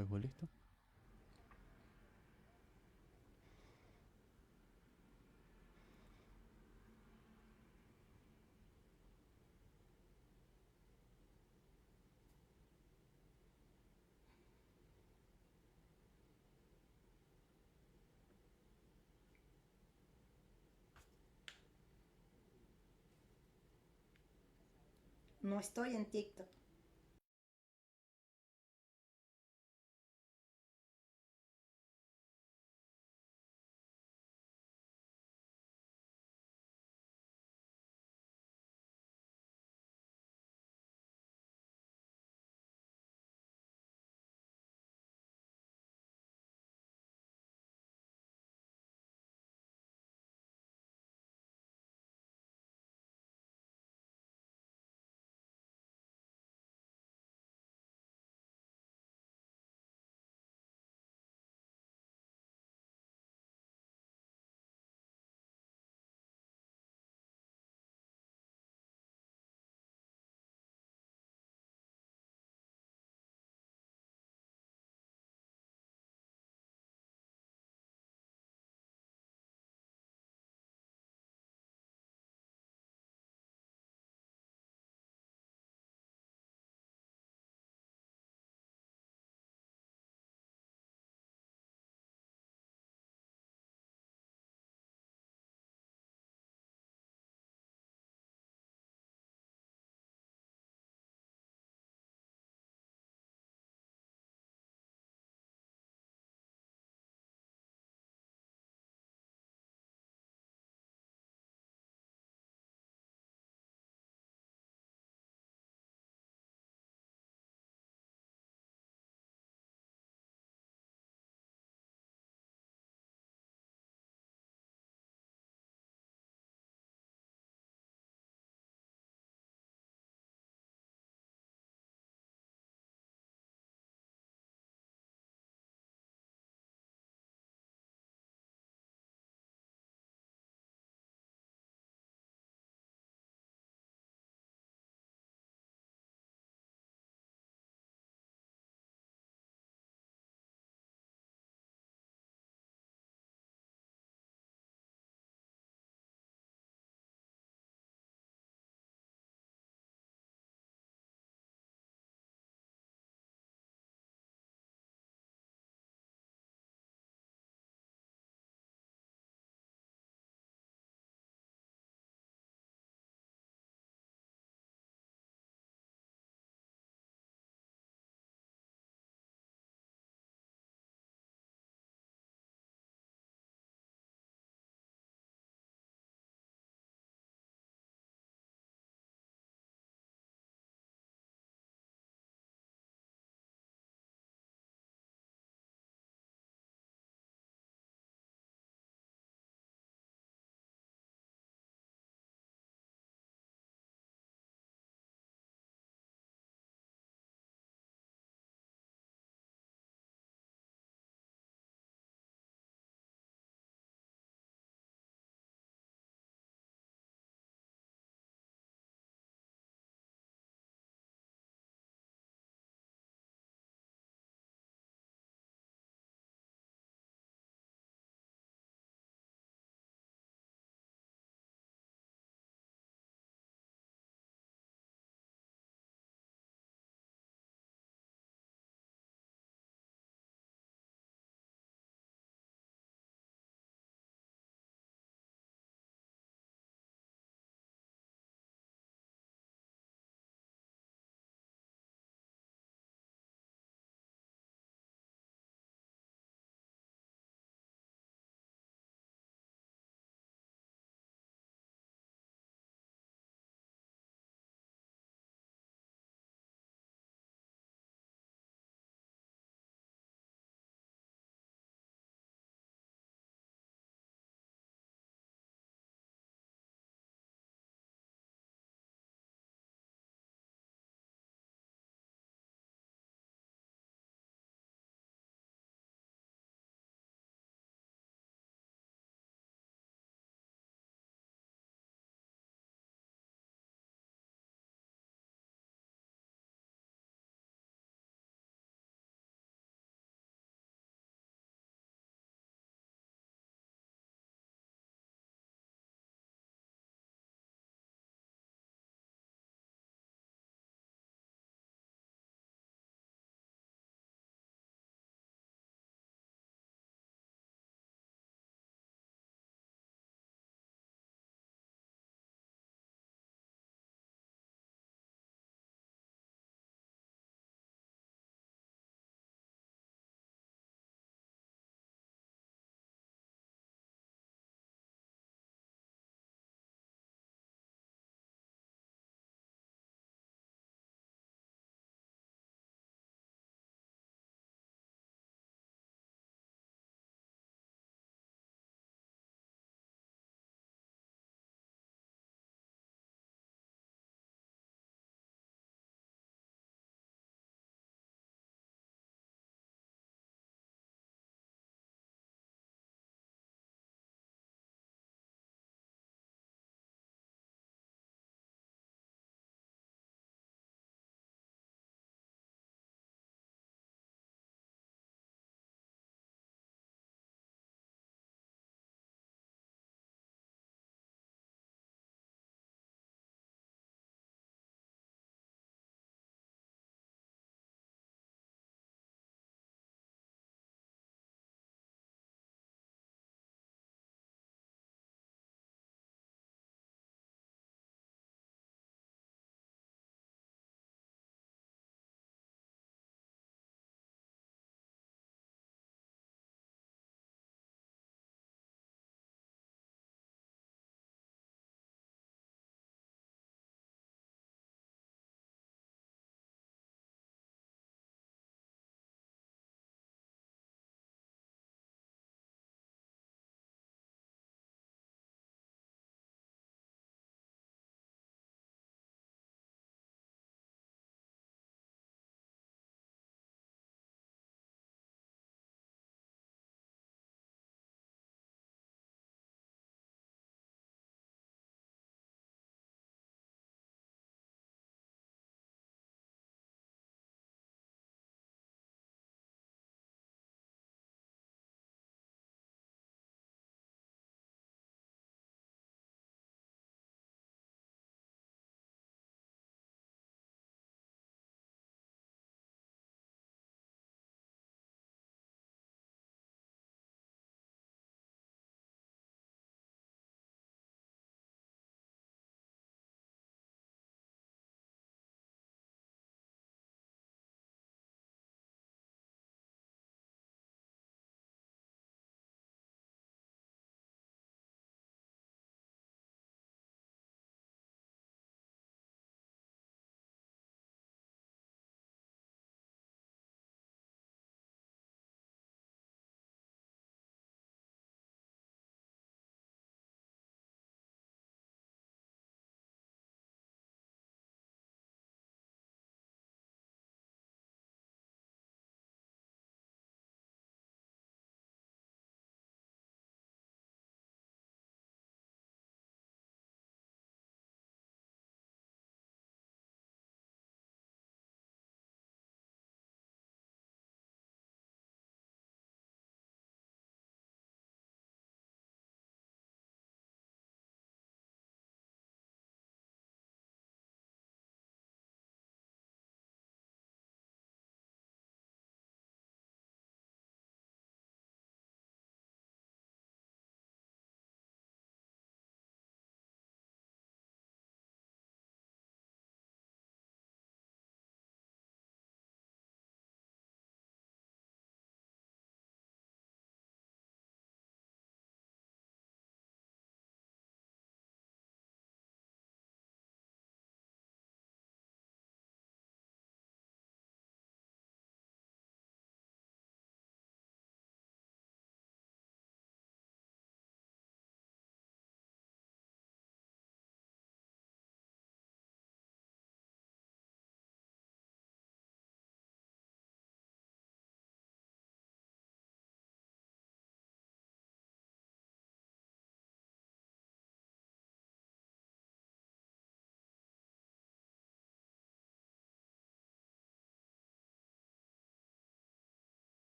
Facebook, ¿listo? No estoy en TikTok.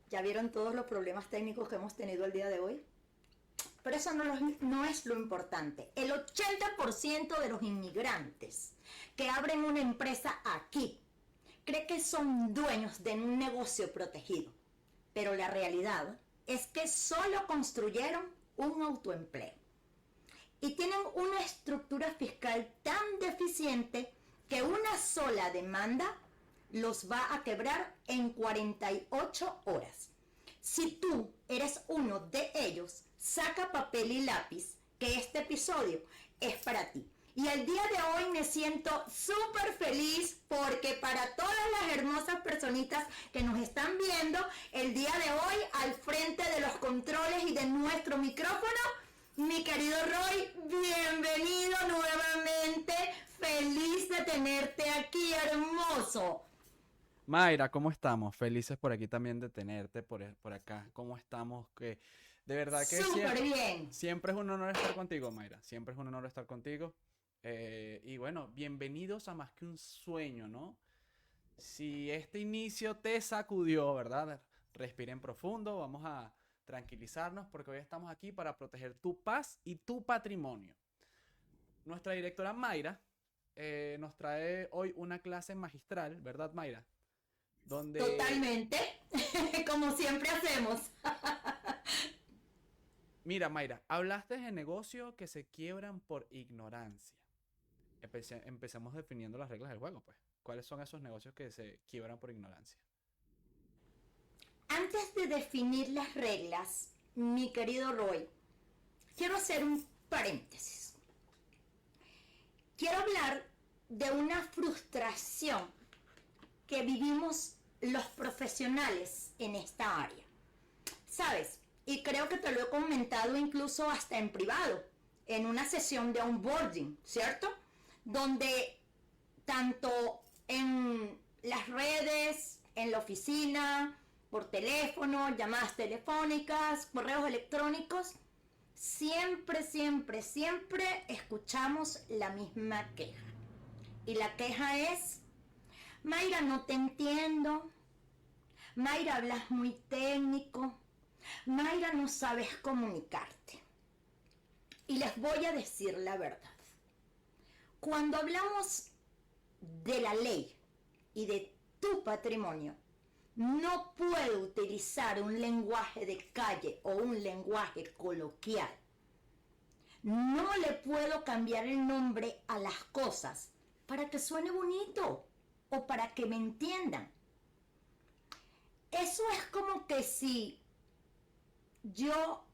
¿Ya vieron todos los problemas técnicos que hemos tenido el día de hoy? Pero eso no es lo importante. El 80% de los inmigrantes que abren una empresa aquí cree que son dueños de un negocio protegido. Pero la realidad es que solo construyeron un autoempleo. Y tienen una estructura fiscal tan deficiente que una sola demanda los va a quebrar en 48 horas. Si tú eres uno de ellos, saca papel y lápiz, que este episodio es para ti. Y el día de hoy me siento súper feliz porque para todas las hermosas personitas que nos están viendo, el día de hoy al frente de los controles y de nuestro micrófono, mi querido Roy, bienvenido nuevamente. Feliz de tenerte aquí, hermoso. Mayra, ¿cómo estamos? Felices por aquí también de tenerte por acá. ¿Cómo estamos? Que de verdad que Súper bien. siempre es un honor estar contigo, Mayra. Siempre es un honor estar contigo. Y bueno, bienvenidos a Más que un sueño, ¿no? Si este inicio te sacudió, ¿verdad? Respiren profundo, vamos a tranquilizarnos porque hoy estamos aquí para proteger tu paz y tu patrimonio. Nuestra directora Mayra nos trae hoy una clase magistral, ¿verdad, Mayra? Donde, Totalmente, como siempre hacemos. mira, Mayra, hablaste de negocios que se quiebran por ignorancia. Empecemos definiendo las reglas del juego, pues. ¿Cuáles son esos negocios que se quiebran por ignorancia? Antes de definir las reglas, mi querido Roy, quiero hacer un paréntesis. Quiero hablar de una frustración que vivimos los profesionales en esta área. ¿Sabes? Y creo que te lo he comentado incluso hasta en privado, en una sesión de onboarding, ¿cierto? Donde tanto en las redes, en la oficina, por teléfono, llamadas telefónicas, correos electrónicos, siempre escuchamos la misma queja. Y la queja es: Mayra, no te entiendo. Mayra, hablas muy técnico. Mayra, no sabes comunicarte. Y les voy a decir la verdad. Cuando hablamos de la ley y de tu patrimonio, no puedo utilizar un lenguaje de calle o un lenguaje coloquial. No le puedo cambiar el nombre a las cosas para que suene bonito o para que me entiendan. Eso es como que si yo...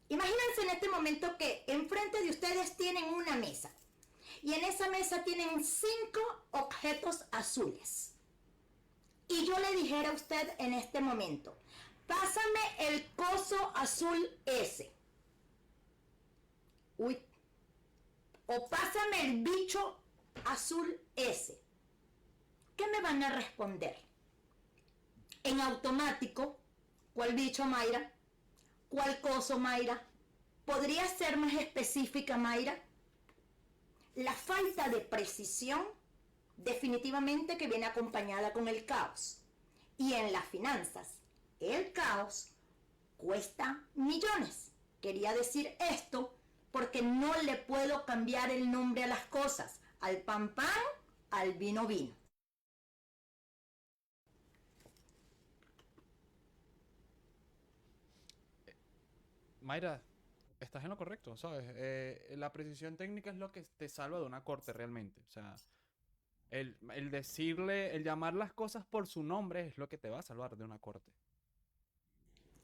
imagínense en este momento que enfrente de ustedes tienen una mesa y en esa mesa tienen 5 objetos azules. Y yo le dijera a usted en este momento: pásame el coso azul ese. Uy. O pásame el bicho azul ese. ¿Qué me van a responder? En automático, ¿cuál bicho, Mayra? ¿Cuál coso, Mayra? ¿Podría ser más específica, Mayra? La falta de precisión definitivamente que viene acompañada con el caos. Y en las finanzas, el caos cuesta millones. Quería decir esto porque no le puedo cambiar el nombre a las cosas. Al pan pan, al vino vino. Mayra, estás en lo correcto, ¿sabes? La precisión técnica es lo que te salva de una corte realmente. O sea, el decirle, el llamar las cosas por su nombre es lo que te va a salvar de una corte.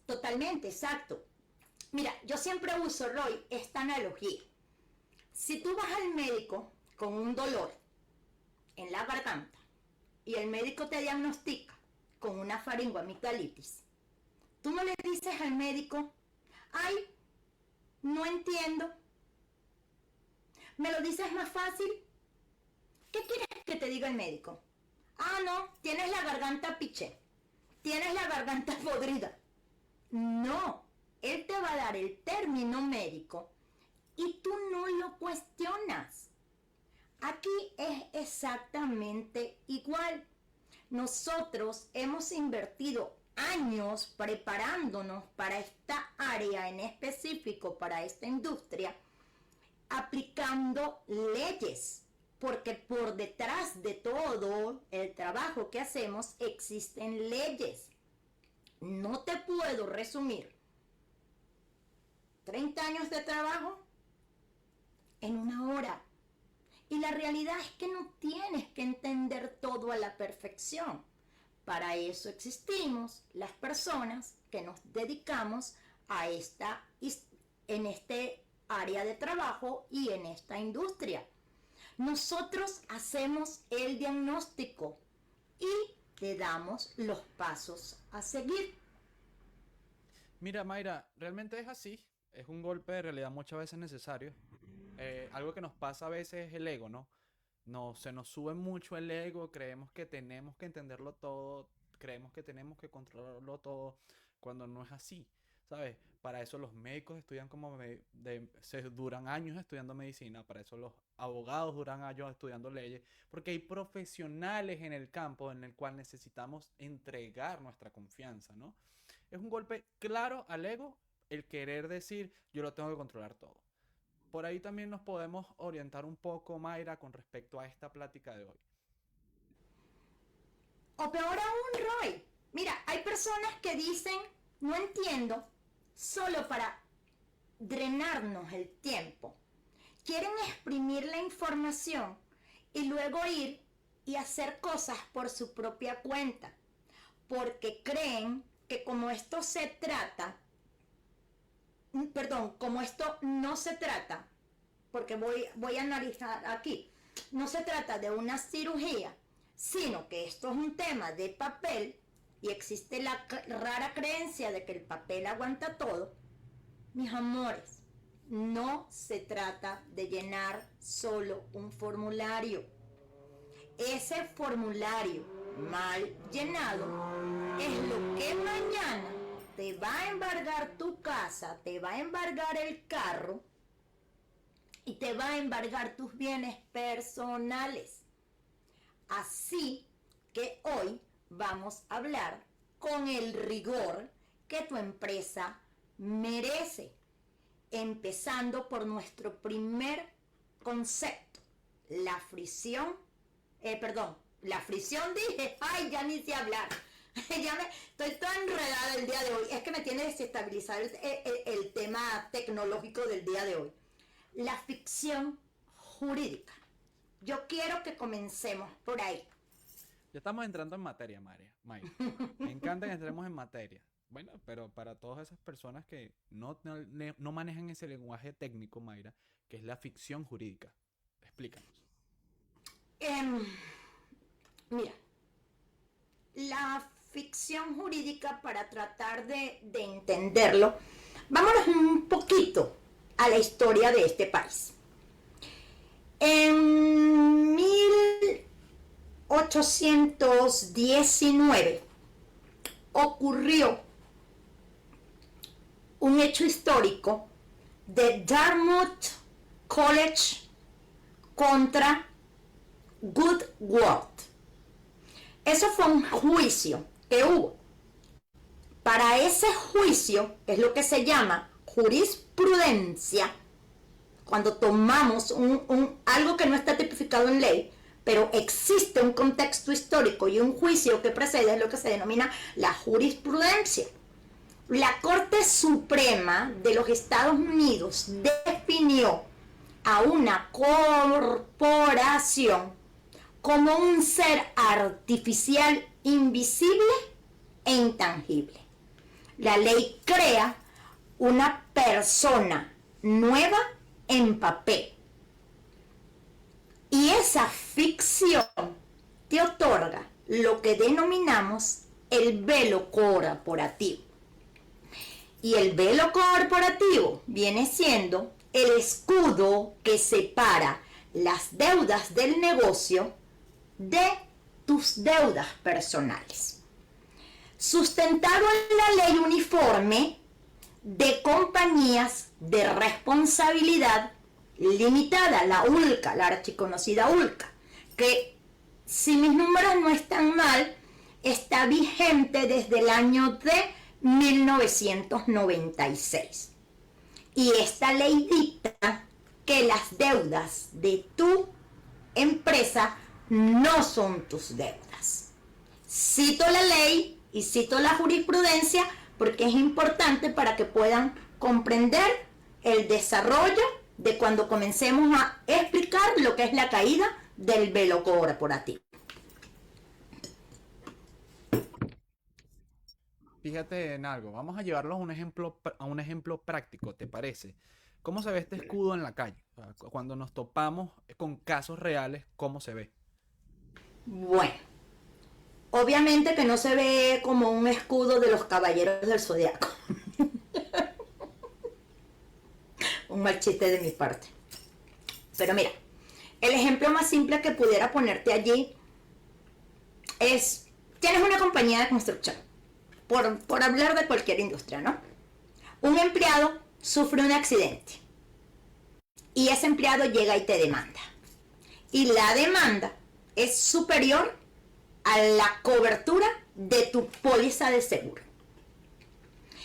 Totalmente, exacto. Mira, yo siempre uso, Roy, esta analogía. Si tú vas al médico con un dolor en la garganta y el médico te diagnostica con una faringoamigdalitis, tú no le dices al médico: ay, no entiendo. ¿Me lo dices más fácil? ¿Qué quieres que te diga el médico? Ah, no, tienes la garganta piché. Tienes la garganta podrida. No, él te va a dar el término médico y tú no lo cuestionas. Aquí es exactamente igual. Nosotros hemos invertido años preparándonos para esta área en específico, para esta industria, aplicando leyes, porque por detrás de todo el trabajo que hacemos existen leyes. No te puedo resumir 30 años de trabajo en una hora. Y la realidad es que no tienes que entender todo a la perfección. Para eso existimos las personas que nos dedicamos a en este área de trabajo y en esta industria. Nosotros hacemos el diagnóstico y te damos los pasos a seguir. Mira, Mayra, realmente es así. Es un golpe de realidad muchas veces necesario. Algo que nos pasa a veces es el ego, ¿no? Se nos sube mucho el ego, creemos que tenemos que entenderlo todo, creemos que tenemos que controlarlo todo, cuando no es así, ¿sabes? Para eso los médicos estudian se duran años estudiando medicina, para eso los abogados duran años estudiando leyes, porque hay profesionales en el campo en el cual necesitamos entregar nuestra confianza, ¿no? Es un golpe claro al ego el querer decir, yo lo tengo que controlar todo. Por ahí también nos podemos orientar un poco, Mayra, con respecto a esta plática de hoy. O peor aún, Roy. Mira, hay personas que dicen, no entiendo, solo para drenarnos el tiempo. Quieren exprimir la información y luego ir y hacer cosas por su propia cuenta. Porque creen que como esto no se trata, porque voy a analizar aquí, no se trata de una cirugía, sino que esto es un tema de papel y existe la rara creencia de que el papel aguanta todo. Mis amores, no se trata de llenar solo un formulario. Ese formulario mal llenado es lo que mañana te va a embargar tu casa, te va a embargar el carro y te va a embargar tus bienes personales. Así que hoy vamos a hablar con el rigor que tu empresa merece, empezando por nuestro primer concepto, la fricción dije, ay, ya ni sé hablar. Estoy toda enredada el día de hoy. Es que me tiene desestabilizado el tema tecnológico del día de hoy. La ficción jurídica. Yo quiero que comencemos por ahí. Ya estamos entrando en materia, Mayra. Me encanta que entremos en materia. Bueno, pero para todas esas personas que no manejan ese lenguaje técnico, Mayra, que es la ficción jurídica. Explícanos. Mira, la ficción jurídica, para tratar de entenderlo, vámonos un poquito a la historia de este país. En 1819 ocurrió un hecho histórico de Dartmouth College contra Goodworth. Eso fue un juicio que hubo. Para ese juicio, es lo que se llama jurisprudencia, cuando tomamos algo que no está tipificado en ley, pero existe un contexto histórico y un juicio que precede, es lo que se denomina la jurisprudencia. La Corte Suprema de los Estados Unidos definió a una corporación como un ser artificial, invisible e intangible. La ley crea una persona nueva en papel. Y esa ficción te otorga lo que denominamos el velo corporativo. Y el velo corporativo viene siendo el escudo que separa las deudas del negocio de tus deudas personales. Sustentado en la ley uniforme de compañías de responsabilidad limitada, la ULCA, la archiconocida ULCA, que si mis números no están mal, está vigente desde el año de 1996. Y esta ley dicta que las deudas de tu empresa no son tus deudas. Cito la ley y cito la jurisprudencia porque es importante para que puedan comprender el desarrollo de cuando comencemos a explicar lo que es la caída del velo corporativo. Fíjate en algo, vamos a llevarlo a un ejemplo práctico, ¿te parece? ¿Cómo se ve este escudo en la calle? O sea, cuando nos topamos con casos reales, ¿cómo se ve? Bueno, obviamente que no se ve como un escudo de los caballeros del zodiaco. Un mal chiste de mi parte. Pero mira, el ejemplo más simple que pudiera ponerte allí es, tienes una compañía de construcción, por hablar de cualquier industria, ¿no? Un empleado sufre un accidente y ese empleado llega y te demanda. Y la demanda es superior a la cobertura de tu póliza de seguro.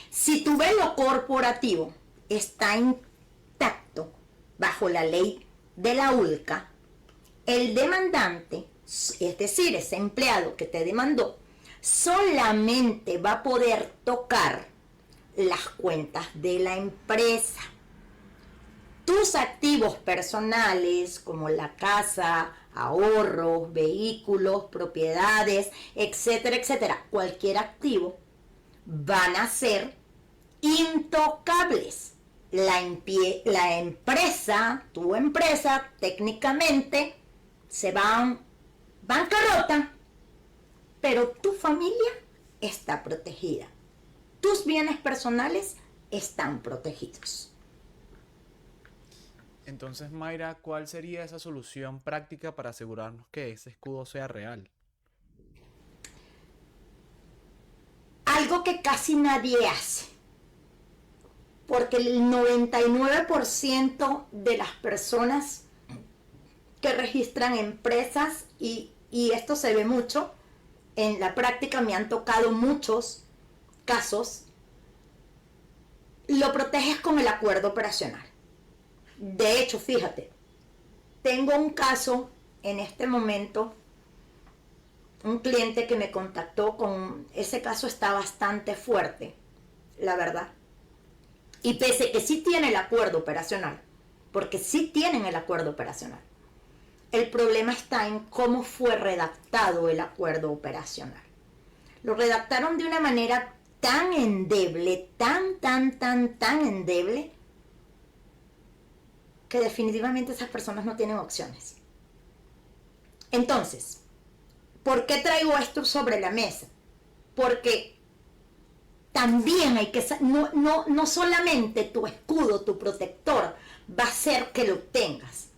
Si tu velo corporativo está intacto bajo la ley de la ULCA, el demandante, es decir, ese empleado que te demandó, solamente va a poder tocar las cuentas de la empresa. Tus activos personales como la casa, ahorros, vehículos, propiedades, etcétera, etcétera, cualquier activo, van a ser intocables. La empresa, tu empresa, técnicamente se va bancarrota, pero tu familia está protegida. Tus bienes personales están protegidos. Entonces, Mayra, ¿cuál sería esa solución práctica para asegurarnos que ese escudo sea real? Algo que casi nadie hace, porque el 99% de las personas que registran empresas, y esto se ve mucho, en la práctica me han tocado muchos casos, lo proteges con el acuerdo operacional. De hecho, fíjate, tengo un caso en este momento, un cliente que me contactó con, ese caso está bastante fuerte, la verdad. Y pese que sí tiene el acuerdo operacional, porque sí tienen el acuerdo operacional, el problema está en cómo fue redactado el acuerdo operacional. Lo redactaron de una manera tan endeble, tan endeble, que definitivamente esas personas no tienen opciones. Entonces, ¿por qué traigo esto sobre la mesa? Porque también hay que, no solamente tu escudo, tu protector, va a hacer que lo tengas.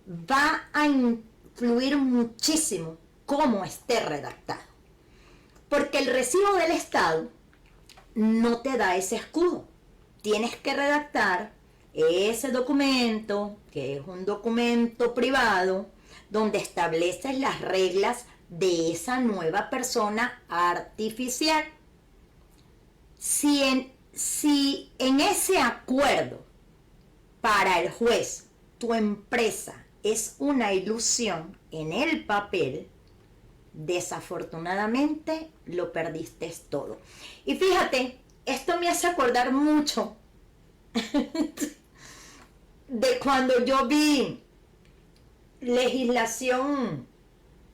Va a influir muchísimo cómo esté redactado. Porque el recibo del Estado no te da ese escudo. Tienes que redactar ese documento, que es un documento privado, donde estableces las reglas de esa nueva persona artificial. Si en ese acuerdo para el juez tu empresa es una ilusión en el papel, desafortunadamente lo perdiste todo. Y fíjate, esto me hace acordar mucho de cuando yo vi legislación,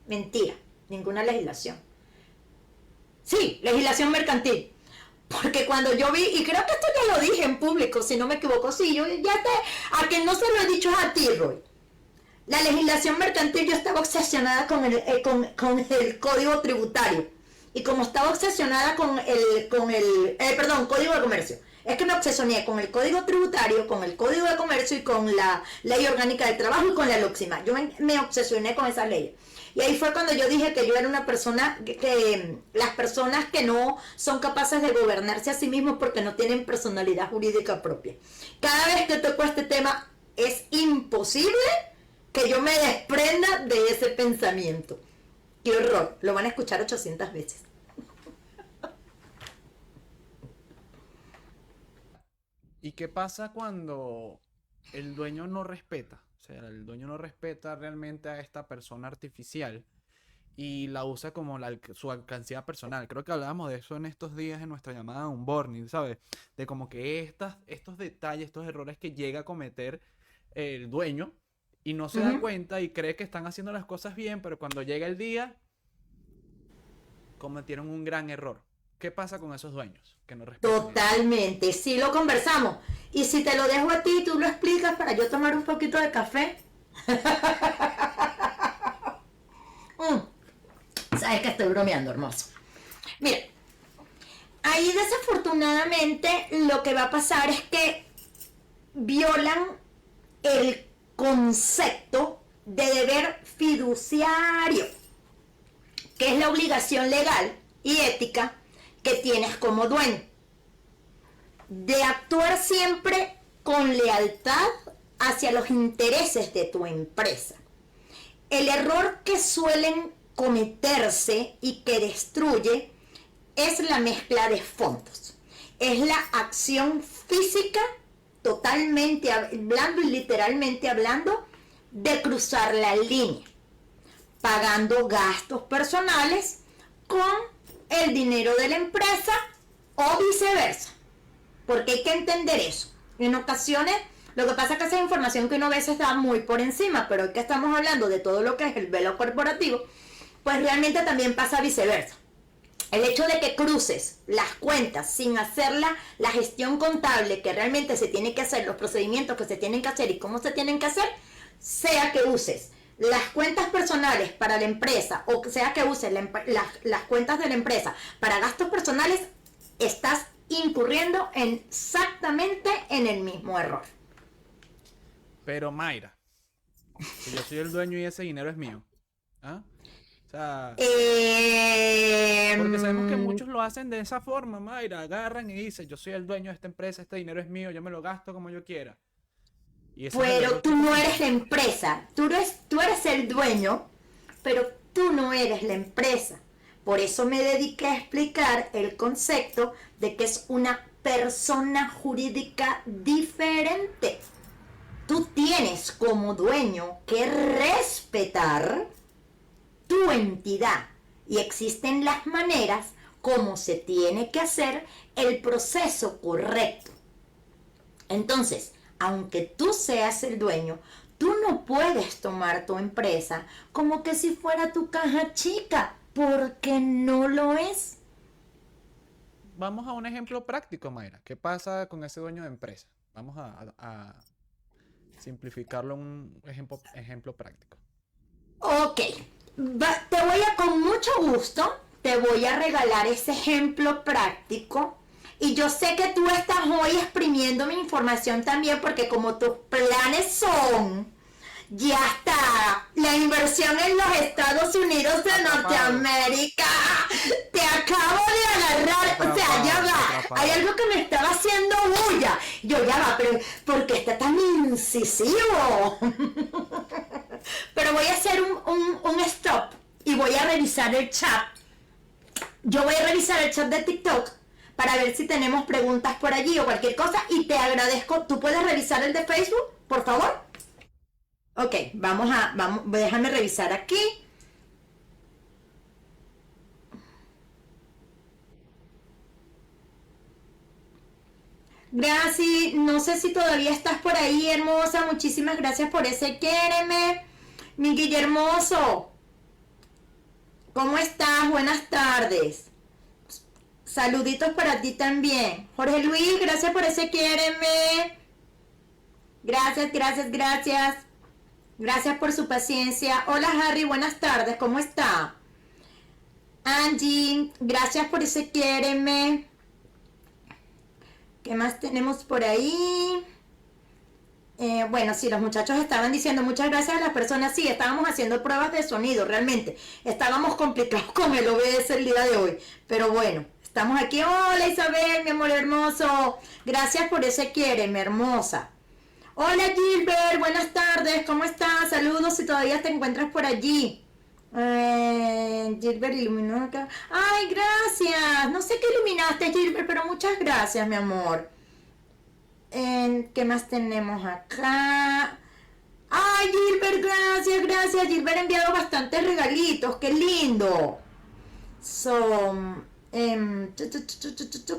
mentira, ninguna legislación. Sí, legislación mercantil. Porque cuando yo vi, y creo que esto ya lo dije en público, si no me equivoco, sí, yo ya a quien no se lo he dicho es a ti, Roy. La legislación mercantil, yo estaba obsesionada con el código tributario. Y como estaba obsesionada con el código de comercio. Es que me obsesioné con el código tributario, con el código de comercio y con la ley orgánica del trabajo y con la LOCSIMA. Yo me obsesioné con esas leyes. Y ahí fue cuando yo dije que yo era una persona que las personas que no son capaces de gobernarse a sí mismos porque no tienen personalidad jurídica propia. Cada vez que toco este tema es imposible que yo me desprenda de ese pensamiento. Qué horror, lo van a escuchar 800 veces. ¿Y qué pasa cuando el dueño no respeta? O sea, el dueño no respeta realmente a esta persona artificial y la usa como su alcancía personal. Creo que hablábamos de eso en estos días en nuestra llamada Unborning, ¿sabes? De como que estos detalles, estos errores que llega a cometer el dueño y no se da Ujú. cuenta y cree que están haciendo las cosas bien, pero cuando llega el día, cometieron un gran error. ¿Qué pasa con esos dueños que no respetan eso? Totalmente, sí lo conversamos. Y si te lo dejo a ti, tú lo explicas para yo tomar un poquito de café. Sabes que estoy bromeando, hermoso. Mira, ahí desafortunadamente lo que va a pasar es que violan el concepto de deber fiduciario, que es la obligación legal y ética que tienes como dueño, de actuar siempre con lealtad hacia los intereses de tu empresa. El error que suelen cometerse y que destruye es la mezcla de fondos. Es la acción física, totalmente hablando y literalmente hablando, de cruzar la línea, pagando gastos personales con el dinero de la empresa o viceversa. Porque hay que entender eso. En ocasiones, lo que pasa es que esa información que uno a veces está muy por encima, pero hoy que estamos hablando de todo lo que es el velo corporativo, pues realmente también pasa viceversa. El hecho de que cruces las cuentas sin hacer la gestión contable que realmente se tiene que hacer, los procedimientos que se tienen que hacer y cómo se tienen que hacer, sea que uses las cuentas personales para la empresa o sea que uses las cuentas de la empresa para gastos personales, estás incurriendo exactamente en el mismo error. Pero Mayra, si yo soy el dueño y ese dinero es mío, ¿ah? O sea, Eh, porque sabemos que muchos lo hacen de esa forma, Mayra, agarran y dicen, yo soy el dueño de esta empresa, este dinero es mío, yo me lo gasto como yo quiera. Y ese es el pero error que tú no eres cometen. la empresa, tú eres el dueño, pero tú no eres la empresa. Por eso me dediqué a explicar el concepto de que es una persona jurídica diferente. Tú tienes como dueño que respetar tu entidad y existen las maneras como se tiene que hacer el proceso correcto. Entonces, aunque tú seas el dueño, tú no puedes tomar tu empresa como que si fuera tu caja chica, porque no lo es. Vamos a un ejemplo práctico, Mayra. ¿Qué pasa con ese dueño de empresa? Vamos a simplificarlo en un ejemplo práctico. Ok, te voy a, con mucho gusto, te voy a regalar ese ejemplo práctico. Y yo sé que tú estás hoy exprimiendo mi información también porque como tus planes son, ya está, la inversión en los Estados Unidos de Atrapado, Norteamérica, te acabo de agarrar, o sea, ya atrapado, va, hay atrapado. algo que me estaba haciendo bulla. Yo ya va, pero ¿por qué está tan incisivo? Pero voy a hacer un stop y voy a revisar el chat. Yo voy a revisar el chat de TikTok para ver si tenemos preguntas por allí o cualquier cosa y te agradezco. ¿Tú puedes revisar el de Facebook, por favor? Ok, déjame revisar aquí. Gracias, no sé si todavía estás por ahí, hermosa. Muchísimas gracias por ese quéreme. Mi Guillermoso, ¿cómo estás? Buenas tardes. Saluditos para ti también. Jorge Luis, gracias por ese quiéreme. Gracias, gracias, gracias. Gracias por su paciencia. Hola Harry, buenas tardes, ¿cómo está? Angie, gracias por ese quiéreme. ¿Qué más tenemos por ahí? Bueno, sí, los muchachos estaban diciendo muchas gracias a las personas. Sí, estábamos haciendo pruebas de sonido, realmente. Estábamos complicados con el OBS el día de hoy. Pero bueno, estamos aquí. Hola Isabel, mi amor hermoso. Gracias por ese quiéreme, hermosa. Hola Gilbert, buenas tardes, ¿cómo estás? Saludos si todavía te encuentras por allí. Gilbert iluminó acá. Ay, gracias. No sé qué iluminaste, Gilbert, pero muchas gracias, mi amor. ¿Qué más tenemos acá? Ay, Gilbert, gracias. Gilbert ha enviado bastantes regalitos, qué lindo.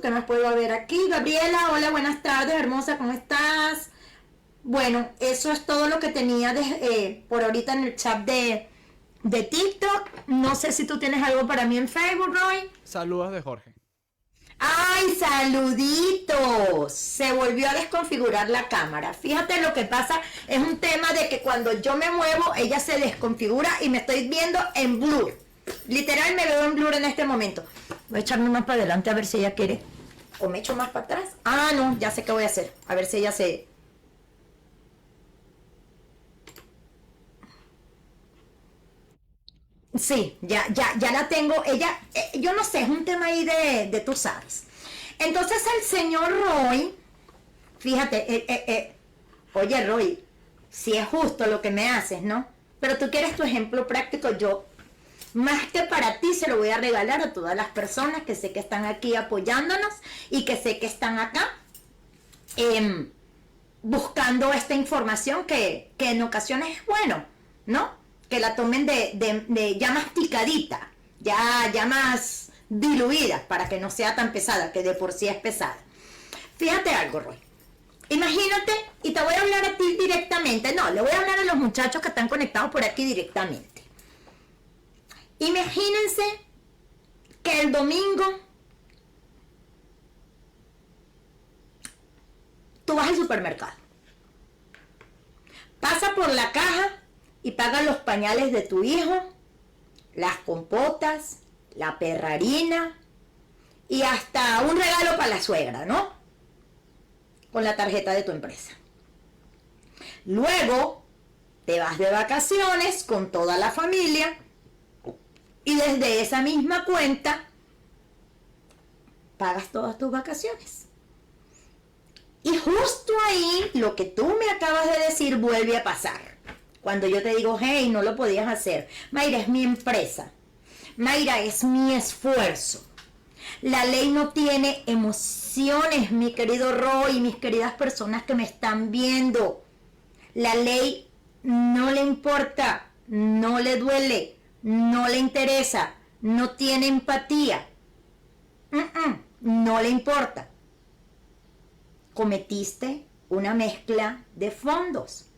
¿Qué más puedo ver aquí? Gabriela, hola, buenas tardes, hermosa, ¿cómo estás? Bueno, eso es todo lo que tenía por ahorita en el chat de TikTok. No sé si tú tienes algo para mí en Facebook, Roy. Saludos de Jorge. ¡Ay, saluditos! Se volvió a desconfigurar la cámara. Fíjate lo que pasa, es un tema de que cuando yo me muevo, ella se desconfigura y me estoy viendo en blur. Literal me veo en blur en este momento. Voy a echarme más para adelante a ver si ella quiere. ¿O me echo más para atrás? Ah, no, ya sé qué voy a hacer. A ver si ella se... Sí, ya la tengo. Ella, yo no sé, es un tema ahí de tú sabes. Entonces el señor Roy, fíjate, oye Roy, si es justo lo que me haces, ¿no? Pero tú quieres tu ejemplo práctico, yo, más que para ti, se lo voy a regalar a todas las personas que sé que están aquí apoyándonos y que sé que están acá buscando esta información que en ocasiones es bueno, ¿no? Que la tomen de ya masticadita, ya más diluida, para que no sea tan pesada, que de por sí es pesada. Fíjate algo, Roy. Imagínate, y te voy a hablar a ti directamente, no, le voy a hablar a los muchachos que están conectados por aquí directamente. Imagínense que el domingo tú vas al supermercado, pasa por la caja y paga los pañales de tu hijo, las compotas, la perrarina y hasta un regalo para la suegra, ¿no? Con la tarjeta de tu empresa. Luego te vas de vacaciones con toda la familia y desde esa misma cuenta pagas todas tus vacaciones. Y justo ahí lo que tú me acabas de decir vuelve a pasar. Cuando yo te digo, hey, no lo podías hacer. Mayra, es mi empresa. Mayra, es mi esfuerzo. La ley no tiene emociones, mi querido Roy, mis queridas personas que me están viendo. La ley no le importa, no le duele, no le interesa, no tiene empatía. No le importa. Cometiste una mezcla de fondos.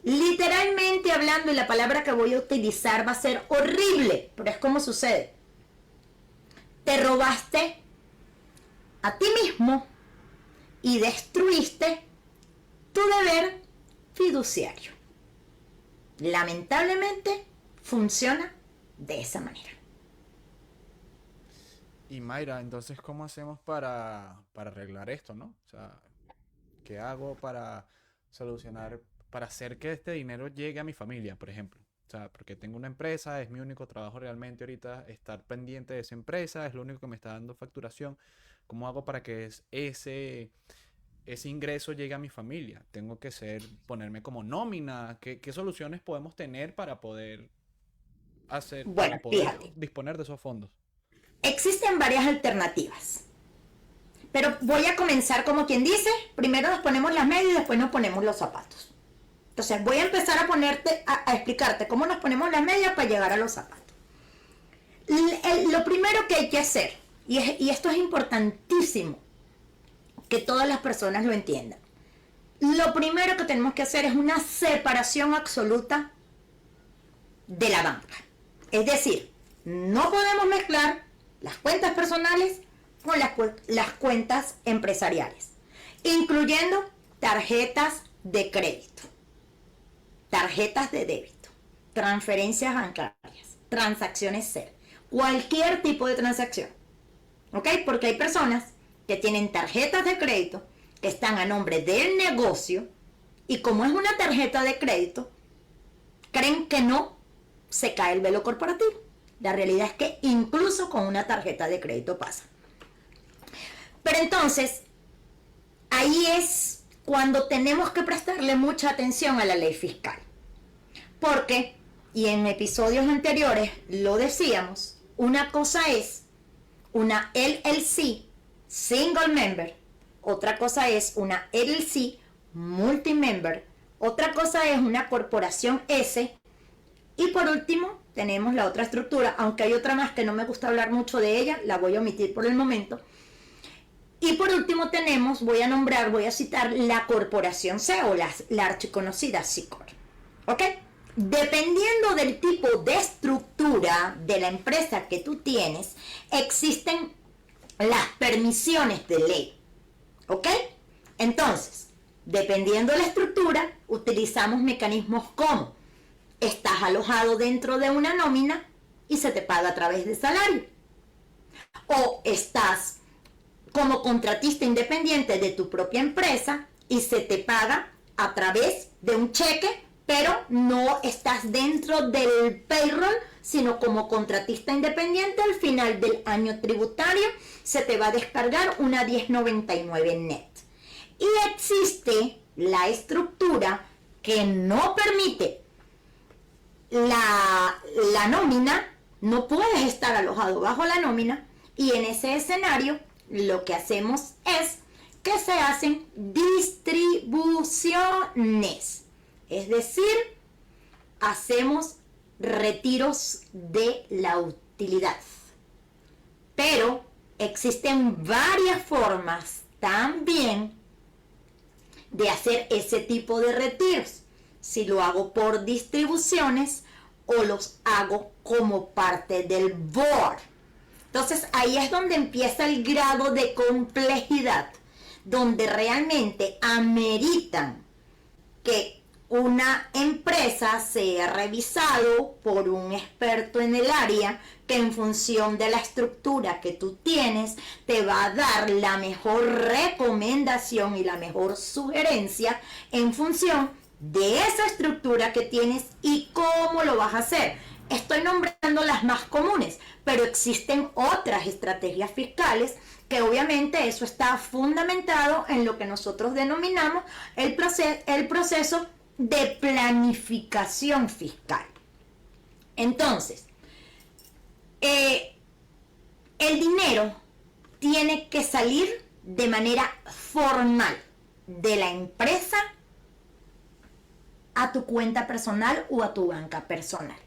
Literalmente hablando, y la palabra que voy a utilizar va a ser horrible, pero es como sucede. Te robaste a ti mismo y destruiste tu deber fiduciario. Lamentablemente funciona de esa manera. Y Mayra, entonces, ¿cómo hacemos para arreglar esto, no? O sea, ¿qué hago para solucionar, para hacer que este dinero llegue a mi familia, por ejemplo? O sea, porque tengo una empresa, es mi único trabajo realmente ahorita, estar pendiente de esa empresa, es lo único que me está dando facturación. ¿Cómo hago para que ese ingreso llegue a mi familia? Tengo que ponerme como nómina. ¿Qué soluciones podemos tener para poder Bueno, fíjate, disponer de esos fondos? existen varias alternativas. Pero voy a comenzar como quien dice, primero nos ponemos las medias y después nos ponemos los zapatos. Entonces voy a empezar a explicarte cómo nos ponemos las medias para llegar a los zapatos. Lo primero que hay que hacer, y esto es importantísimo, que todas las personas lo entiendan. Lo primero que tenemos que hacer es una separación absoluta de la banca. Es decir, no podemos mezclar las cuentas personales con las cuentas empresariales, incluyendo tarjetas de crédito, tarjetas de débito, transferencias bancarias, transacciones CER, cualquier tipo de transacción, ¿ok? Porque hay personas que tienen tarjetas de crédito que están a nombre del negocio y como es una tarjeta de crédito, creen que no se cae el velo corporativo. La realidad es que incluso con una tarjeta de crédito pasa. Pero entonces, ahí es cuando tenemos que prestarle mucha atención a la ley fiscal. Porque, y en episodios anteriores lo decíamos, una cosa es una LLC, Single Member, otra cosa es una LLC, multi-member, otra cosa es una corporación S, y por último tenemos la otra estructura, aunque hay otra más que no me gusta hablar mucho de ella, la voy a omitir por el momento. Y por último tenemos, voy a citar la corporación C o la archiconocida C Corp. ¿Ok? Dependiendo del tipo de estructura de la empresa que tú tienes, existen las permisiones de ley. ¿Ok? Entonces, dependiendo de la estructura, utilizamos mecanismos como estás alojado dentro de una nómina y se te paga a través de salario. O estás como contratista independiente de tu propia empresa y se te paga a través de un cheque, pero no estás dentro del payroll, sino como contratista independiente. Al final del año tributario se te va a descargar una 1099 net. Y existe la estructura que no permite la nómina, no puedes estar alojado bajo la nómina, y en ese escenario lo que hacemos es que se hacen distribuciones, es decir, hacemos retiros de la utilidad. Pero existen varias formas también de hacer ese tipo de retiros. Si lo hago por distribuciones o los hago como parte del board. Entonces ahí es donde empieza el grado de complejidad, donde realmente ameritan que una empresa sea revisado por un experto en el área que en función de la estructura que tú tienes te va a dar la mejor recomendación y la mejor sugerencia en función de esa estructura que tienes y cómo lo vas a hacer. Estoy nombrando las más comunes, pero existen otras estrategias fiscales que obviamente eso está fundamentado en lo que nosotros denominamos el proceso de planificación fiscal. Entonces, el dinero tiene que salir de manera formal de la empresa a tu cuenta personal o a tu banca personal.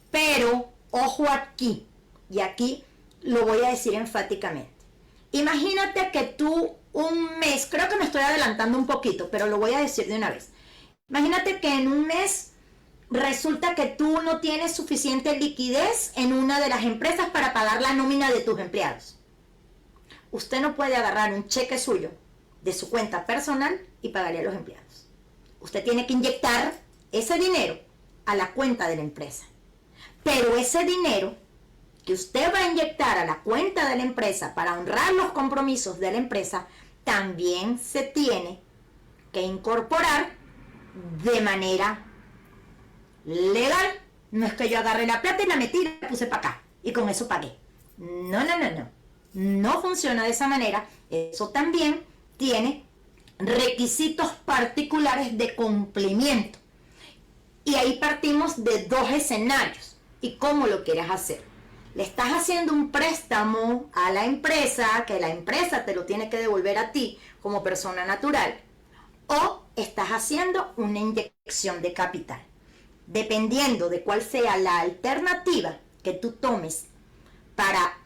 Pero, ojo aquí, y aquí lo voy a decir enfáticamente. Imagínate que tú un mes, creo que me estoy adelantando un poquito, pero lo voy a decir de una vez. Imagínate que en un mes resulta que tú no tienes suficiente liquidez en una de las empresas para pagar la nómina de tus empleados. Usted no puede agarrar un cheque suyo de su cuenta personal y pagarle a los empleados. Usted tiene que inyectar ese dinero a la cuenta de la empresa. Pero ese dinero que usted va a inyectar a la cuenta de la empresa para honrar los compromisos de la empresa, también se tiene que incorporar de manera legal. No es que yo agarré la plata y la metí y la puse para acá y con eso pagué. No. No funciona de esa manera. Eso también tiene requisitos particulares de cumplimiento. Y ahí partimos de dos escenarios. ¿Y cómo lo quieres hacer? Le estás haciendo un préstamo a la empresa, que la empresa te lo tiene que devolver a ti como persona natural, o estás haciendo una inyección de capital. Dependiendo de cuál sea la alternativa que tú tomes para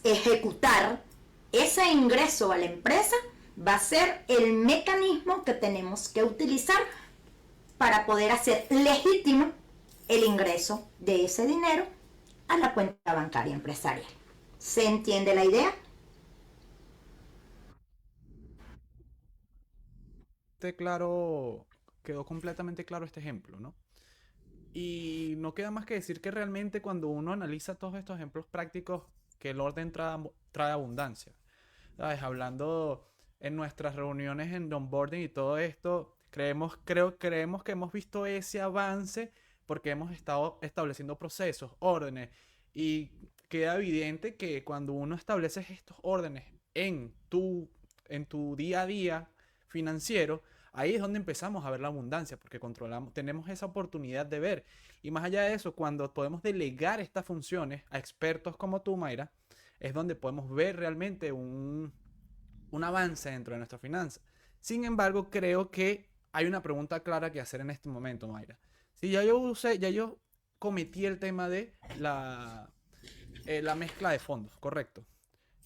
ejecutar ese ingreso a la empresa, va a ser el mecanismo que tenemos que utilizar para poder hacer legítimo el ingreso de ese dinero a la cuenta bancaria empresarial. ¿Se entiende la idea? Claro, quedó completamente claro este ejemplo, ¿no? Y no queda más que decir que realmente cuando uno analiza todos estos ejemplos prácticos, que el orden trae abundancia. ¿Sabes? Hablando en nuestras reuniones en onboarding y todo esto, creemos que hemos visto ese avance porque hemos estado estableciendo procesos, órdenes, y queda evidente que cuando uno establece estos órdenes en tu día a día financiero, ahí es donde empezamos a ver la abundancia, porque tenemos esa oportunidad de ver. Y más allá de eso, cuando podemos delegar estas funciones a expertos como tú, Mayra, es donde podemos ver realmente un avance dentro de nuestras finanzas. Sin embargo, creo que hay una pregunta clara que hacer en este momento, Mayra. Si ya yo cometí el tema de la mezcla de fondos, correcto.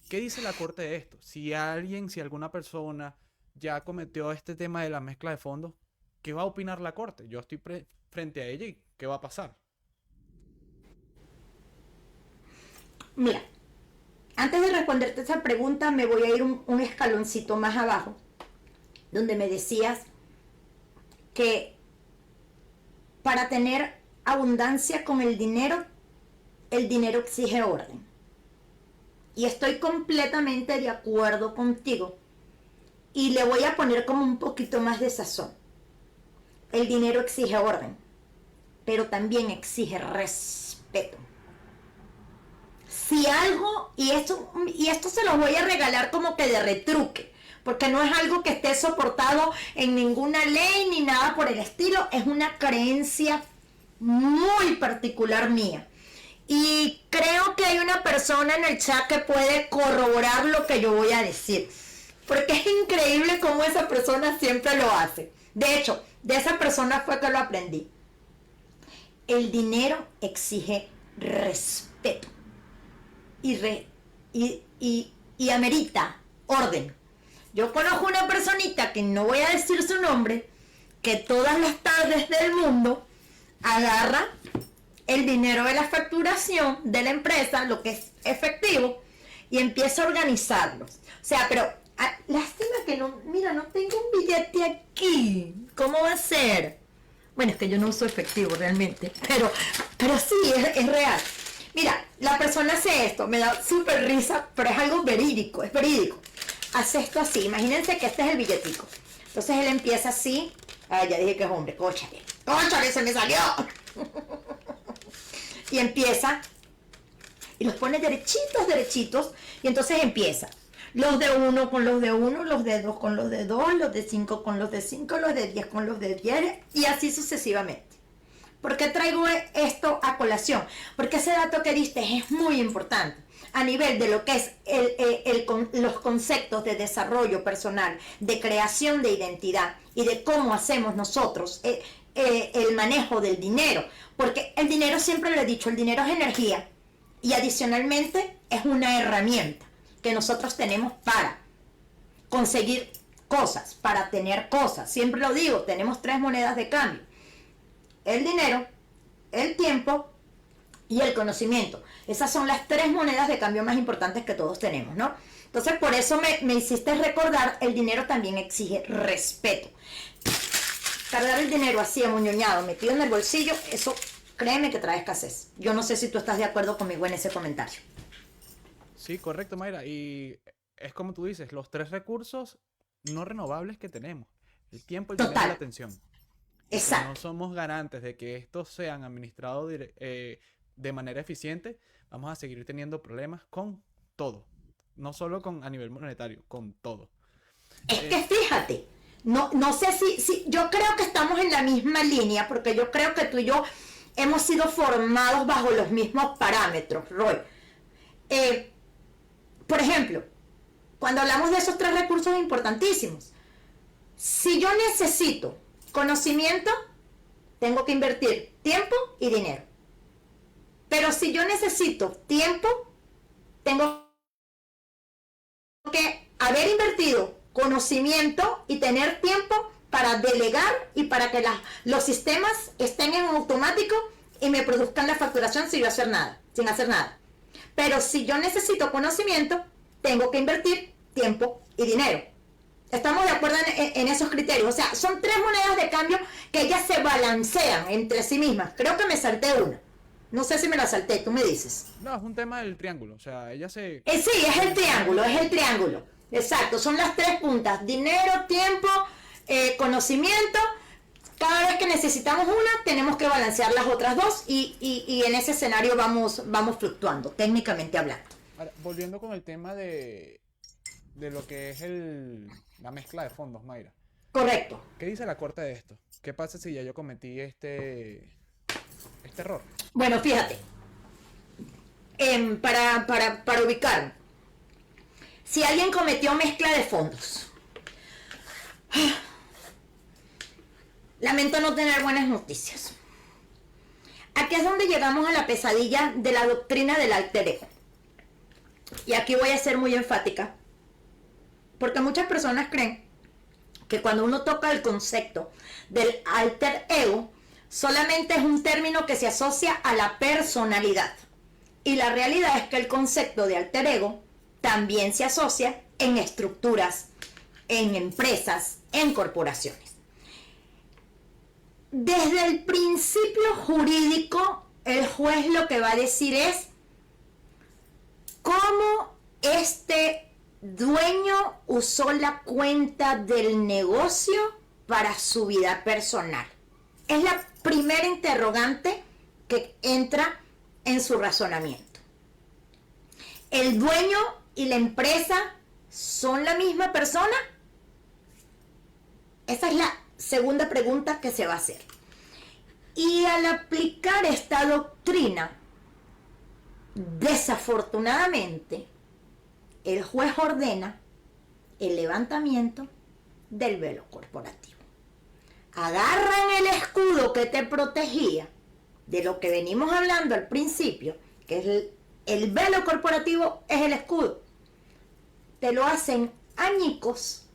¿Qué dice la corte de esto? Si alguna persona ya cometió este tema de la mezcla de fondos, ¿qué va a opinar la corte? Yo estoy frente a ella y ¿qué va a pasar? Mira, antes de responderte esa pregunta, me voy a ir un escaloncito más abajo, donde me decías que para tener abundancia con el dinero exige orden. Y estoy completamente de acuerdo contigo. Y le voy a poner como un poquito más de sazón. El dinero exige orden, pero también exige respeto. Si algo, y esto se lo voy a regalar como que de retruque, porque no es algo que esté soportado en ninguna ley ni nada por el estilo, es una creencia muy particular mía. Y creo que hay una persona en el chat que puede corroborar lo que yo voy a decir, porque es increíble cómo esa persona siempre lo hace. De hecho, de esa persona fue que lo aprendí. El dinero exige respeto y amerita orden. Yo conozco una personita, que no voy a decir su nombre, que todas las tardes del mundo agarra el dinero de la facturación de la empresa, lo que es efectivo, y empieza a organizarlos. O sea, pero lástima que no tengo un billete aquí. ¿Cómo va a ser? Bueno, es que yo no uso efectivo realmente, pero sí, es real. Mira, la persona hace esto, me da súper risa, pero es algo verídico, es verídico. Hace esto así, imagínense que este es el billetico. Entonces él empieza así. Ya dije que es hombre, cóchale, se me salió. Y empieza, y los pone derechitos, y entonces empieza. Los de 1 con los de 1, los de 2 con los de 2, los de 5 con los de 5, los de 10 con los de 10, y así sucesivamente. ¿Por qué traigo esto a colación? Porque ese dato que diste es muy importante a nivel de lo que es los conceptos de desarrollo personal, de creación de identidad y de cómo hacemos nosotros el manejo del dinero. Porque el dinero, siempre lo he dicho, el dinero es energía y adicionalmente es una herramienta que nosotros tenemos para conseguir cosas, para tener cosas. Siempre lo digo, tenemos 3 monedas de cambio: el dinero, el tiempo y el conocimiento. Esas son las 3 monedas de cambio más importantes que todos tenemos, ¿no? Entonces, por eso me hiciste recordar, el dinero también exige respeto. Cargar el dinero así amuñoñado, metido en el bolsillo, eso, créeme que trae escasez. Yo no sé si tú estás de acuerdo conmigo en ese comentario. Sí, correcto, Mayra. Y es como tú dices, los 3 recursos no renovables que tenemos: el tiempo, el dinero y la atención. Exacto. Si no somos garantes de que estos sean administrados de manera eficiente, vamos a seguir teniendo problemas con todo. No solo a nivel monetario, con todo. Es que fíjate, no sé si yo creo que estamos en la misma línea, porque yo creo que tú y yo hemos sido formados bajo los mismos parámetros, Roy. Por ejemplo, cuando hablamos de esos 3 recursos importantísimos, si yo necesito conocimiento, tengo que invertir tiempo y dinero. Pero si yo necesito tiempo, tengo que haber invertido conocimiento y tener tiempo para delegar y para que los sistemas estén en automático y me produzcan la facturación sin hacer nada. Pero si yo necesito conocimiento, tengo que invertir tiempo y dinero. ¿Estamos de acuerdo en esos criterios? O sea, son 3 monedas de cambio que ellas se balancean entre sí mismas. Creo que me salté una. No sé si me la salté, tú me dices. No, es un tema del triángulo. O sea, ella se... Sí, es el triángulo. Exacto, son las 3 puntas. Dinero, tiempo, conocimiento. Cada vez que necesitamos una, tenemos que balancear las otras 2 y en ese escenario vamos fluctuando, técnicamente hablando. Ahora, volviendo con el tema de lo que es la mezcla de fondos, Mayra. Correcto. ¿Qué dice la corte de esto? ¿Qué pasa si ya yo cometí este error? Bueno, fíjate, para ubicarme, Si alguien cometió mezcla de fondos, lamento no tener buenas noticias. Aquí es donde llegamos a la pesadilla de la doctrina del alter ego. Y aquí voy a ser muy enfática, porque muchas personas creen que cuando uno toca el concepto del alter ego, solamente es un término que se asocia a la personalidad. Y la realidad es que el concepto de alter ego también se asocia en estructuras, en empresas, en corporaciones. Desde el principio jurídico, el juez lo que va a decir es cómo este dueño usó la cuenta del negocio para su vida personal. Es la primera interrogante que entra en su razonamiento. ¿El dueño y la empresa son la misma persona? Esa es la segunda pregunta que se va a hacer. Y al aplicar esta doctrina, desafortunadamente, el juez ordena el levantamiento del velo corporativo. Agarran el escudo que te protegía de lo que venimos hablando al principio, que es el velo corporativo, es el escudo. Te lo hacen añicos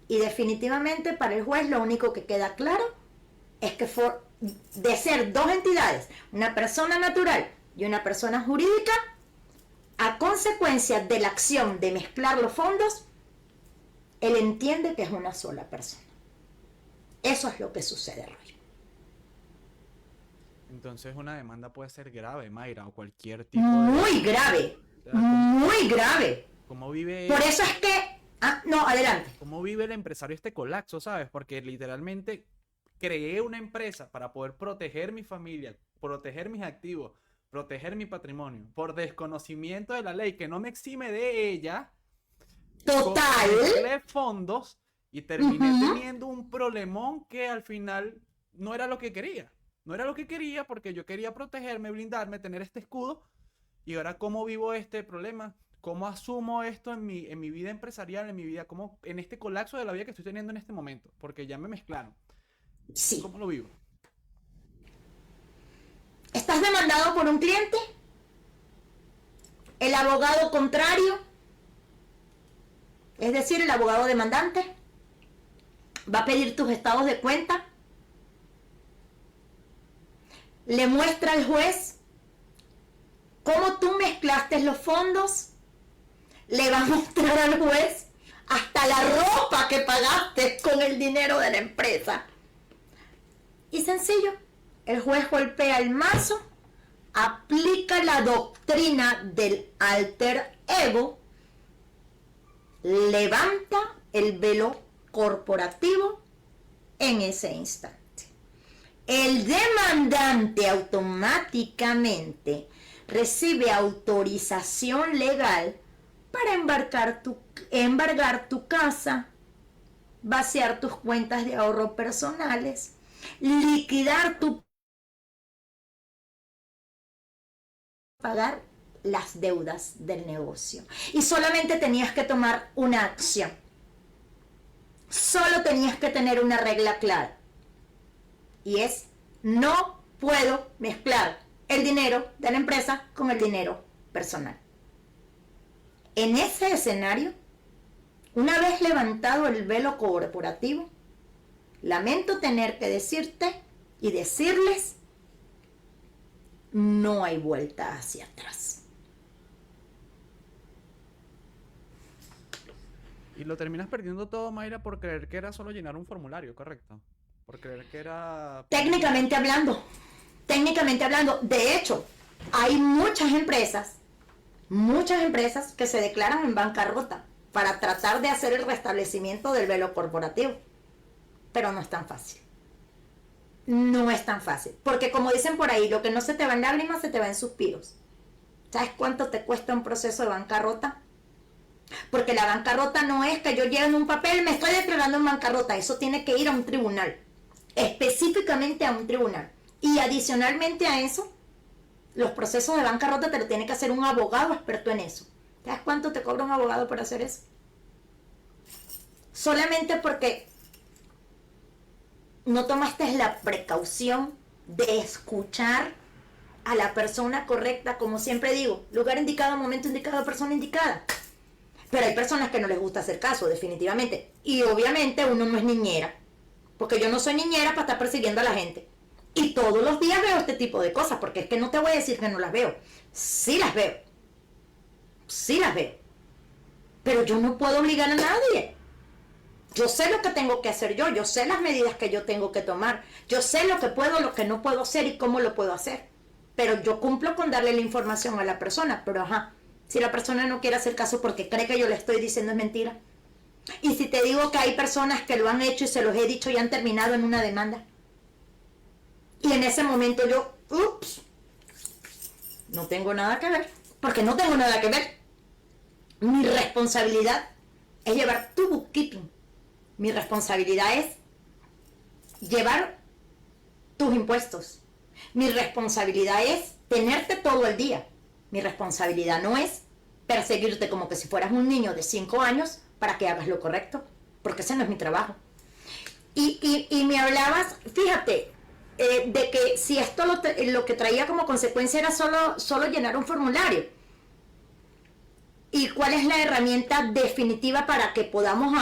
y definitivamente para el juez lo único que queda claro es que de ser dos entidades, una persona natural y una persona jurídica, a consecuencia de la acción de mezclar los fondos, él entiende que es una sola persona. Eso es lo que sucede, Roy. Entonces una demanda puede ser grave, Mayra, o cualquier tipo muy grave, muy grave. ¿Cómo vive? Por eso es que... no, adelante. ¿Cómo vive el empresario este colapso, sabes? Porque literalmente creé una empresa para poder proteger mi familia, proteger mis activos, proteger mi patrimonio, por desconocimiento de la ley, que no me exime de ella. Total. Compré fondos y terminé teniendo un problemón que al final no era lo que quería. No era lo que quería porque yo quería protegerme, blindarme, tener este escudo. Y ahora, ¿cómo vivo este problema? ¿Cómo asumo esto en mi vida empresarial, en mi vida, en este colapso de la vida que estoy teniendo en este momento? Porque ya me mezclaron. Sí. ¿Cómo lo vivo? ¿Estás demandado por un cliente? ¿El abogado contrario? Es decir, el abogado demandante va a pedir tus estados de cuenta. Le muestra al juez cómo tú mezclaste los fondos. Le va a mostrar al juez hasta la ropa que pagaste con el dinero de la empresa. Y sencillo, el juez golpea el mazo, aplica la doctrina del alter ego, levanta el velo corporativo en ese instante. El demandante automáticamente recibe autorización legal para embargar tu casa, vaciar tus cuentas de ahorro personales, liquidar pagar las deudas del negocio. Y solamente tenías que tomar una acción. Solo tenías que tener una regla clara. Y es, no puedo mezclar el dinero de la empresa con el dinero personal. En ese escenario, una vez levantado el velo corporativo, lamento tener que decirte y decirles, no hay vuelta hacia atrás. Y lo terminas perdiendo todo, Mayra, por creer que era solo llenar un formulario, ¿correcto? Por creer que era... Técnicamente hablando, de hecho, hay muchas empresas que se declaran en bancarrota para tratar de hacer el restablecimiento del velo corporativo. Pero no es tan fácil. No es tan fácil. Porque como dicen por ahí, lo que no se te va en lágrimas, se te va en suspiros. ¿Sabes cuánto te cuesta un proceso de bancarrota? Porque la bancarrota no es que yo lleve un papel, me estoy declarando en bancarrota. Eso tiene que ir a un tribunal. Específicamente a un tribunal. Y adicionalmente a eso, los procesos de bancarrota te lo tiene que hacer un abogado experto en eso. ¿Sabes cuánto te cobra un abogado por hacer eso? Solamente porque no tomaste la precaución de escuchar a la persona correcta, como siempre digo, lugar indicado, momento indicado, persona indicada. Pero hay personas que no les gusta hacer caso, definitivamente. Y obviamente uno no es niñera, porque yo no soy niñera para estar persiguiendo a la gente. Y todos los días veo este tipo de cosas, porque es que no te voy a decir que no las veo. Sí las veo. Sí las veo. Pero yo no puedo obligar a nadie. Yo sé lo que tengo que hacer yo sé las medidas que yo tengo que tomar, yo sé lo que puedo, lo que no puedo hacer y cómo lo puedo hacer. Pero yo cumplo con darle la información a la persona, pero si la persona no quiere hacer caso porque cree que yo le estoy diciendo es mentira. Y si te digo que hay personas que lo han hecho y se los he dicho y han terminado en una demanda. Y en ese momento yo, ups, no tengo nada que ver, porque no tengo nada que ver. Mi responsabilidad es llevar tu bookkeeping. Mi responsabilidad es llevar tus impuestos. Mi responsabilidad es tenerte todo el día. Mi responsabilidad no es perseguirte como que si fueras un niño de 5 años para que hagas lo correcto, porque ese no es mi trabajo. Y me hablabas, fíjate, de que si esto lo que traía como consecuencia era solo llenar un formulario. ¿Y cuál es la herramienta definitiva para que podamos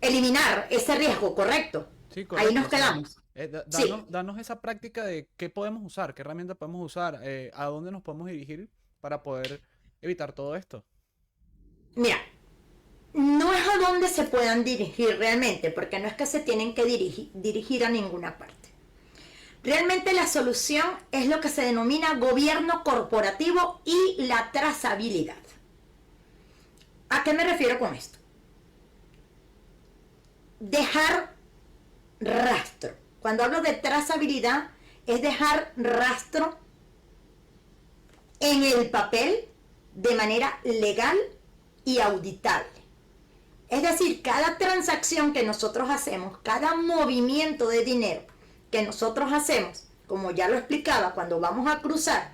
eliminar ese riesgo, correcto? Sí, correcto. Ahí nos quedamos. Danos esa práctica de qué podemos usar, qué herramienta podemos usar, a dónde nos podemos dirigir para poder evitar todo esto. Mira, no es a dónde se puedan dirigir realmente, porque no es que se tienen que dirigir a ninguna parte. Realmente la solución es lo que se denomina gobierno corporativo y la trazabilidad. ¿A qué me refiero con esto? Dejar rastro. Cuando hablo de trazabilidad, es dejar rastro en el papel de manera legal y auditable. Es decir, cada transacción que nosotros hacemos, cada movimiento de dinero que nosotros hacemos, como ya lo explicaba, cuando vamos a cruzar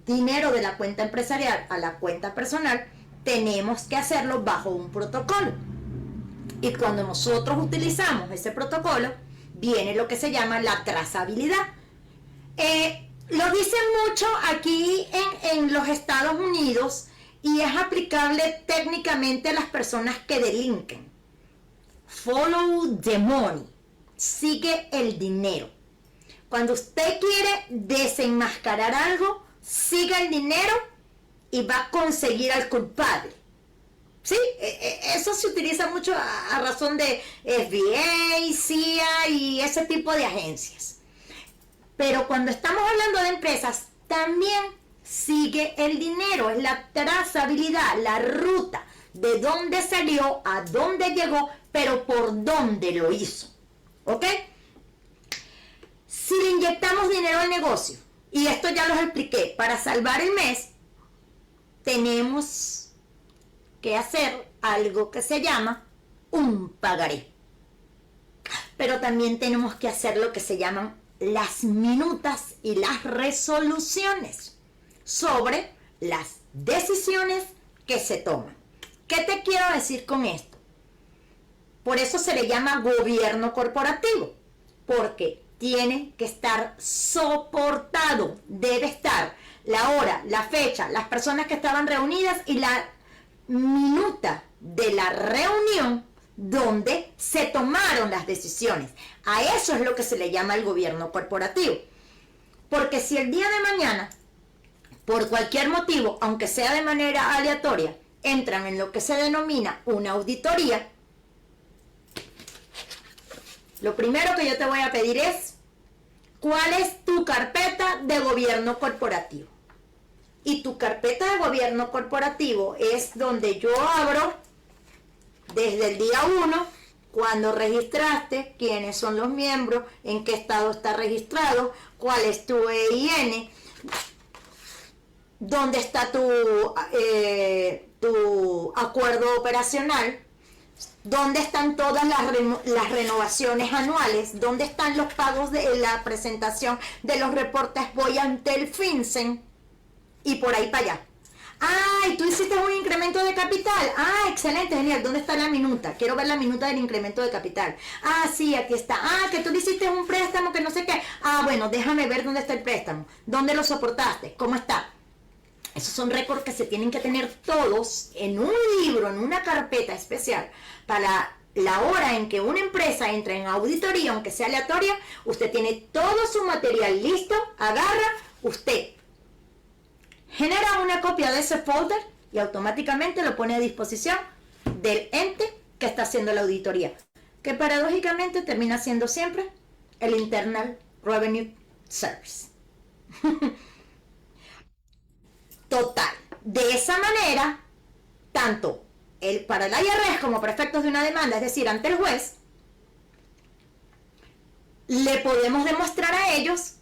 dinero de la cuenta empresarial a la cuenta personal, tenemos que hacerlo bajo un protocolo. Y cuando nosotros utilizamos ese protocolo, viene lo que se llama la trazabilidad. Lo dicen mucho aquí en los Estados Unidos y es aplicable técnicamente a las personas que delinquen. Follow the money. Sigue el dinero. Cuando usted quiere desenmascarar algo, siga el dinero y va a conseguir al culpable. ¿Sí? Eso se utiliza mucho a razón de FBI, CIA y ese tipo de agencias. Pero cuando estamos hablando de empresas, también sigue el dinero, es la trazabilidad, la ruta, de dónde salió, a dónde llegó, pero por dónde lo hizo. ¿Ok? Si le inyectamos dinero al negocio, y esto ya los expliqué, para salvar el mes, tenemos que hacer algo que se llama un pagaré. Pero también tenemos que hacer lo que se llaman las minutas y las resoluciones sobre las decisiones que se toman. ¿Qué te quiero decir con esto? Por eso se le llama gobierno corporativo, porque tiene que estar soportado, debe estar la hora, la fecha, las personas que estaban reunidas y la minuta de la reunión donde se tomaron las decisiones. A eso es lo que se le llama el gobierno corporativo. Porque si el día de mañana, por cualquier motivo, aunque sea de manera aleatoria, entran en lo que se denomina una auditoría, lo primero que yo te voy a pedir es, ¿cuál es tu carpeta de gobierno corporativo? Y tu carpeta de gobierno corporativo es donde yo abro desde el día 1, cuando registraste, quiénes son los miembros, en qué estado está registrado, cuál es tu EIN, dónde está tu acuerdo operacional, dónde están todas las renovaciones anuales, dónde están los pagos de la presentación de los reportes voy ante el FinCEN. y por ahí para allá. Ay, tú hiciste un incremento de capital. Ah, excelente, genial. ¿Dónde está la minuta? Quiero ver la minuta del incremento de capital. Ah, sí, aquí está. Ah, que tú le hiciste un préstamo que no sé qué. Ah, bueno, déjame ver dónde está el préstamo. ¿Dónde lo soportaste? ¿Cómo está? Esos son récords que se tienen que tener todos en un libro, en una carpeta especial, para la hora en que una empresa entra en auditoría, aunque sea aleatoria. Usted tiene todo su material listo, agarra, usted genera una copia de ese folder y automáticamente lo pone a disposición del ente que está haciendo la auditoría, que paradójicamente termina siendo siempre el Internal Revenue Service. Total. De esa manera, tanto para el IRS como para efectos de una demanda, es decir, ante el juez, le podemos demostrar a ellos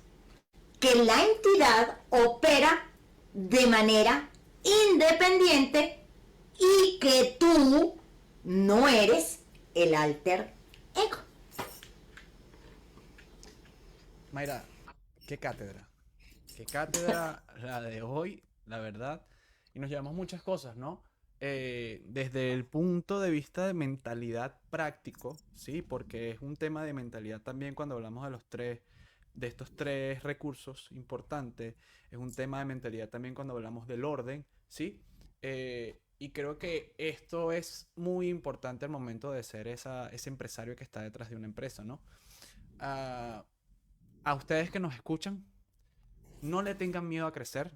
que la entidad opera de manera independiente y que tú no eres el alter ego. Mayra, qué cátedra. Qué cátedra la de hoy, la verdad. Y nos llevamos muchas cosas, ¿no? Desde el punto de vista de mentalidad práctico, ¿sí? Porque es un tema de mentalidad también cuando hablamos de estos tres recursos importantes. Es un tema de mentalidad también cuando hablamos del orden, ¿sí? Y creo que esto es muy importante al momento de ser ese empresario que está detrás de una empresa, ¿no? Ah, a ustedes que nos escuchan, no le tengan miedo a crecer,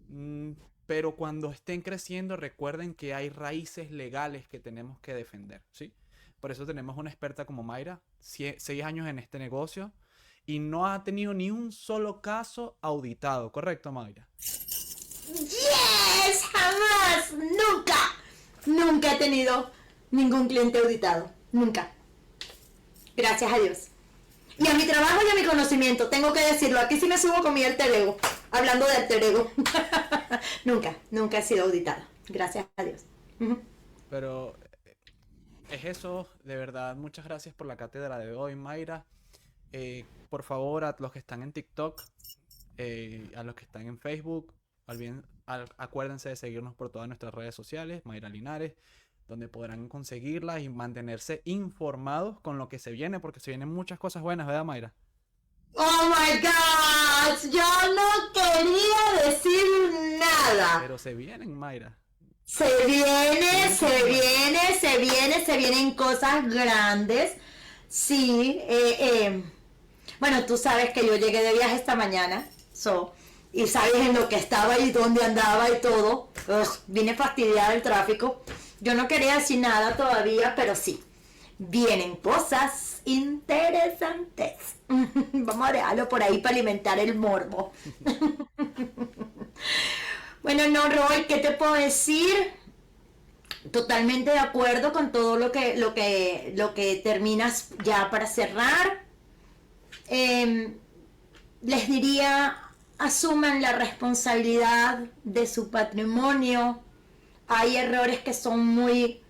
mm, pero cuando estén creciendo recuerden que hay raíces legales que tenemos que defender, ¿sí? Por eso tenemos una experta como Mayra, 6 años en este negocio y no ha tenido ni un solo caso auditado, ¿correcto, Mayra? ¡Yes! ¡Jamás! ¡Nunca! Nunca he tenido ningún cliente auditado. Nunca. Gracias a Dios. Y a mi trabajo y a mi conocimiento, tengo que decirlo. Aquí sí me subo con mi alter ego. Hablando de alter ego. Nunca he sido auditada. Gracias a Dios. Pero es eso, de verdad, muchas gracias por la cátedra de hoy, Mayra. Por favor, a los que están en TikTok, a los que están en Facebook, acuérdense de seguirnos por todas nuestras redes sociales, Mayra Linares, donde podrán conseguirlas y mantenerse informados con lo que se viene, porque se vienen muchas cosas buenas, ¿verdad, Mayra? Oh my God, yo no quería decir nada. Pero se vienen, Mayra. Se Se viene, vienen cosas se buenas. viene, se viene, se vienen cosas grandes. Sí, bueno, tú sabes que yo llegué de viaje esta mañana, y sabes en lo que estaba y dónde andaba y todo. Ugh, vine fastidiada del tráfico. Yo no quería decir nada todavía, pero sí, vienen cosas interesantes. Vamos a dejarlo por ahí para alimentar el morbo. Bueno, no, Roy, ¿qué te puedo decir? Totalmente de acuerdo con todo lo que terminas ya para cerrar. Eh, Les diría, asuman la responsabilidad de su patrimonio. Hay errores que son muy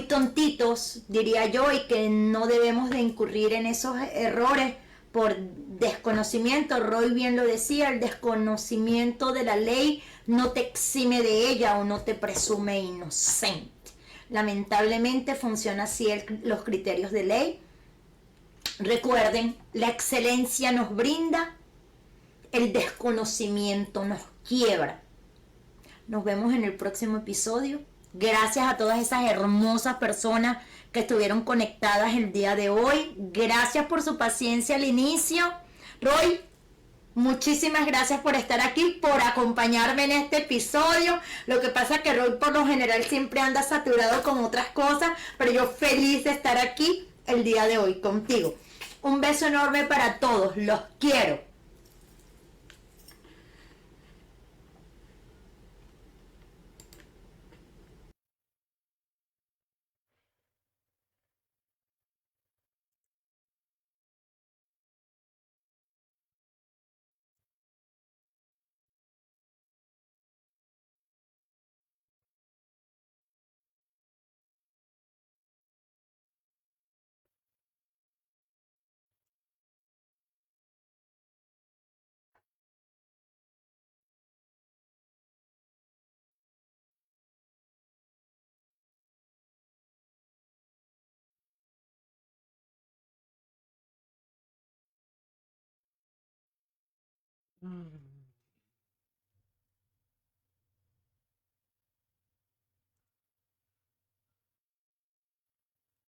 tontitos, diría yo, y que no debemos de incurrir en esos errores por desconocimiento. Roy bien lo decía, el desconocimiento de la ley no te exime de ella o no te presume inocente. Lamentablemente funciona así los criterios de ley. Recuerden, la excelencia nos brinda, el desconocimiento nos quiebra. Nos vemos en el próximo episodio. Gracias a todas esas hermosas personas que estuvieron conectadas el día de hoy. Gracias por su paciencia al inicio. Roy, muchísimas gracias por estar aquí, por acompañarme en este episodio. Lo que pasa es que Roy por lo general siempre anda saturado con otras cosas, pero yo feliz de estar aquí el día de hoy contigo. Un beso enorme para todos. Los quiero. Mm.